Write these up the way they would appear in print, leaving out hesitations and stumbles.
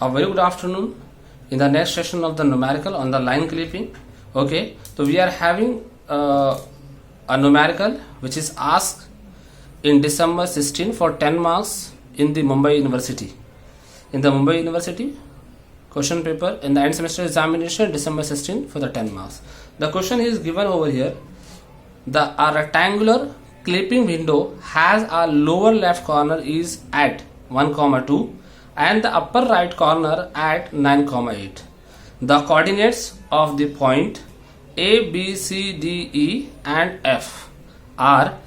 A very good afternoon. In the next session of the numerical on the line clipping, okay, so we are having a numerical which is asked in December 16 for 10 marks in the Mumbai University. In the Mumbai University question paper in the end semester examination December 16 for the 10 marks. The question is given over here. A rectangular clipping window has a lower left corner is at 1,2 and the upper right corner at 9,8. The coordinates of the point A, B, C, D, E and F are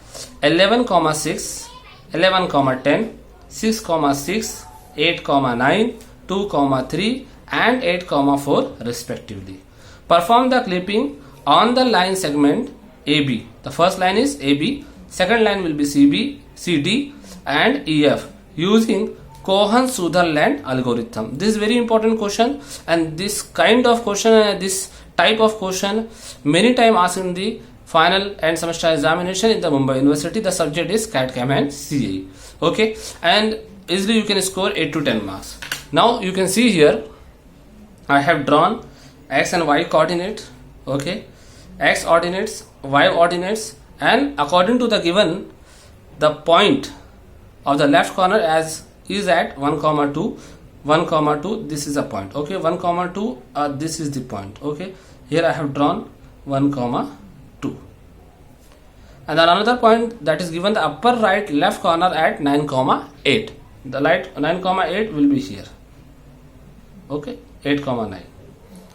11,6, 11,10, 6,6, 8,9, 2,3 and 8,4 respectively. Perform the clipping on the line segment AB. The first line is AB, second line will be CB, CD and EF using Cohen-Sutherland algorithm. This is very important question, and this kind of question, this type of question many times asked in the final end semester examination in the Mumbai University. The subject is CAD/CAM and CAE. Okay, and easily you can score 8 to 10 marks. Now you can see here I have drawn X and Y coordinate. Okay, X ordinates, Y ordinates, and according to the given, the point of the left corner as is at 1,2, 1,2, this is a point. Okay, 1,2, this is the point. Okay, here I have drawn 1,2, and then another point that is given the upper right left corner at 9,8. The light 9,8 will be here. Okay, 8,9.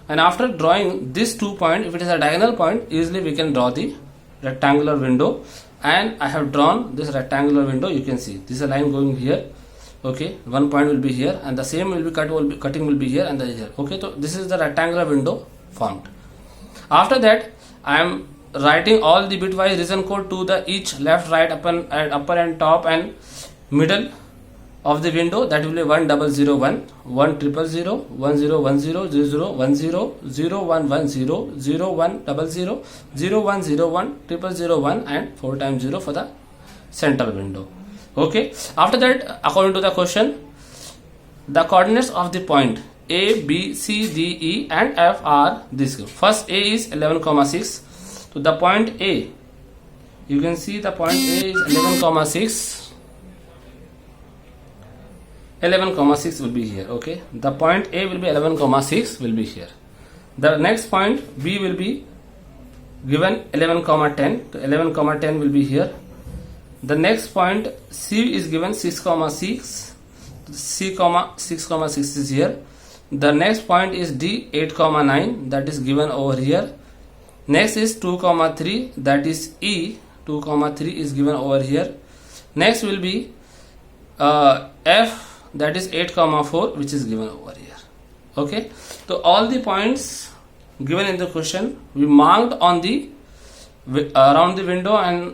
And after drawing this 2 point, if it is a diagonal point, easily we can draw the rectangular window. And I have drawn this rectangular window. You can see this is a line going here. Okay, one point will be here, and the same will be cutting will be here and here. Okay, so this is the rectangular window formed. After that, I am writing all the bitwise region code to the each left, right, upper and top and middle of the window. That will be 1001, 1000, 1010, 0010, 0110, 0100, 0101, 001 and 4 times 0 for the center window. Okay, after that, according to the question, the coordinates of the point A, B, C, D, E and F are this. First A is 11,6. So the point A, you can see the point A is 11,6. 11,6 will be here. Okay, the point A will be 11,6 will be here. The next point B will be given 11,10. So 11,10 will be here. The next point C is given 6,6. C, 6,6 is here. The next point is D 8,9, that is given over here. Next is 2,3, that is E 2,3 is given over here. Next will be F, that is 8,4, which is given over here. Okay, so all the points given in the question we marked on the around the window and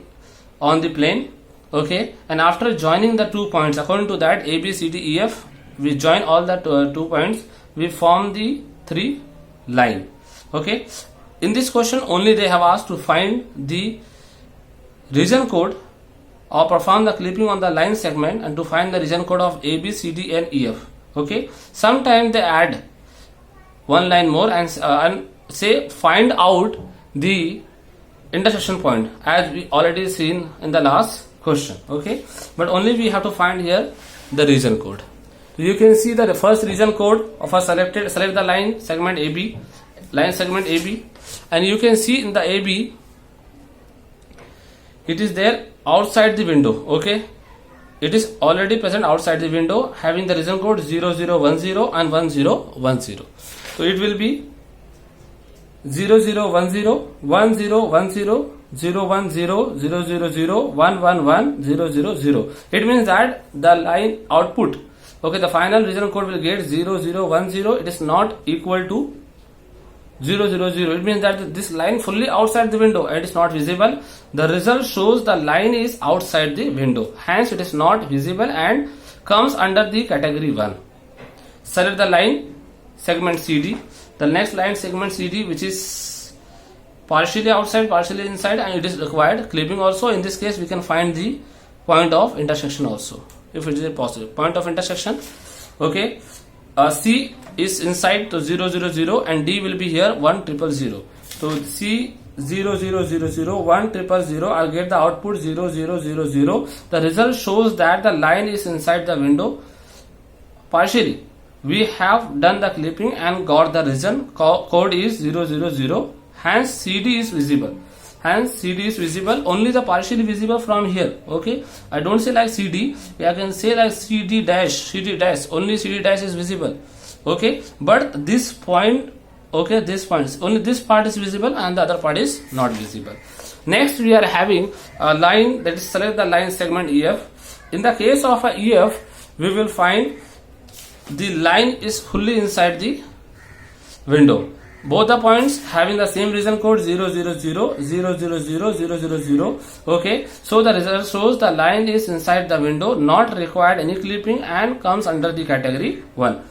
on the plane. Okay, and after joining the 2 points, according to that A, B, C, D, E, F, we join all the 2 points, we form the 3 line. Okay, in this question only they have asked to find the region code or perform the clipping on the line segment and to find the region code of A, B, C, D and E, F. Okay, sometimes they add one line more and say find out the intersection point, as we already seen in the last question. Okay, but only we have to find here the region code. So you can see the first region code of a select the line segment AB, and you can see in the AB it is there outside the window. Okay, it is already present outside the window, having the region code 0010 and 1010. So it will be 0010, 1010, 010, 000, 111, 000. It means that the line output, okay, the final region code will get 0010. It is not equal to 000. It means that this line fully outside the window. It is not visible. The result shows the line is outside the window. Hence, it is not visible and comes under the category 1. Select the line segment CD. The next line segment CD, which is partially outside, partially inside, and it is required clipping also. In this case, we can find the point of intersection also, if it is possible. Point of intersection. Okay, C is inside to 0 0 0 and D will be here 1 0 0. So C 0 0 0 0 1 0 0, I'll get the output 0 0 0 0. The result shows that the line is inside the window partially. We have done the clipping and got the region code is 0 0 0. Hence CD is visible. Hence CD is visible, only the partially visible from here. Okay, I don't say like CD, I can say like CD dash, only CD dash is visible. Okay, but this point, okay, this point, only this part is visible and the other part is not visible. Next we are having a line, that is select the line segment EF. In the case of a EF, we will find the line is fully inside the window. Both the points having the same region code 0 0 0 0 0 0 0 0 0. Okay, so the result shows the line is inside the window, not required any clipping and comes under the category 1.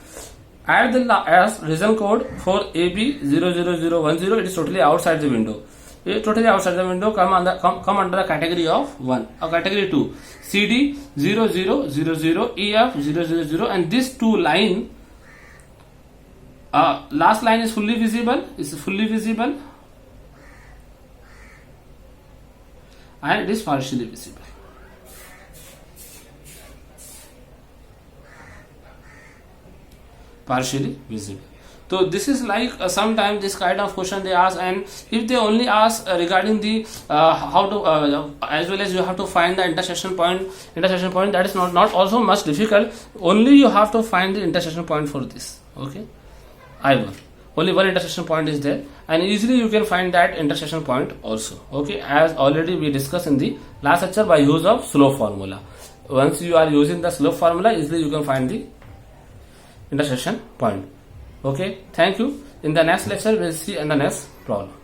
Add the as region code for AB 0 0 0 1 0, it is totally outside the window. It totally outside the window, come under the category of 1 or category 2. CD 0 0 0 0, EF 0 0 0, and these two line, last line is fully visible, and it is partially visible. So this is like sometimes this kind of question they ask, and if they only ask regarding the how to as well as you have to find the intersection point, that is not also much difficult. Only you have to find the intersection point for this. Okay, I1, only one intersection point is there, and easily you can find that intersection point also. Okay, as already we discussed in the last lecture by use of slope formula. Once you are using the slope formula, easily you can find the intersection point. Okay, thank you. In the next lecture, we'll see in the next problem.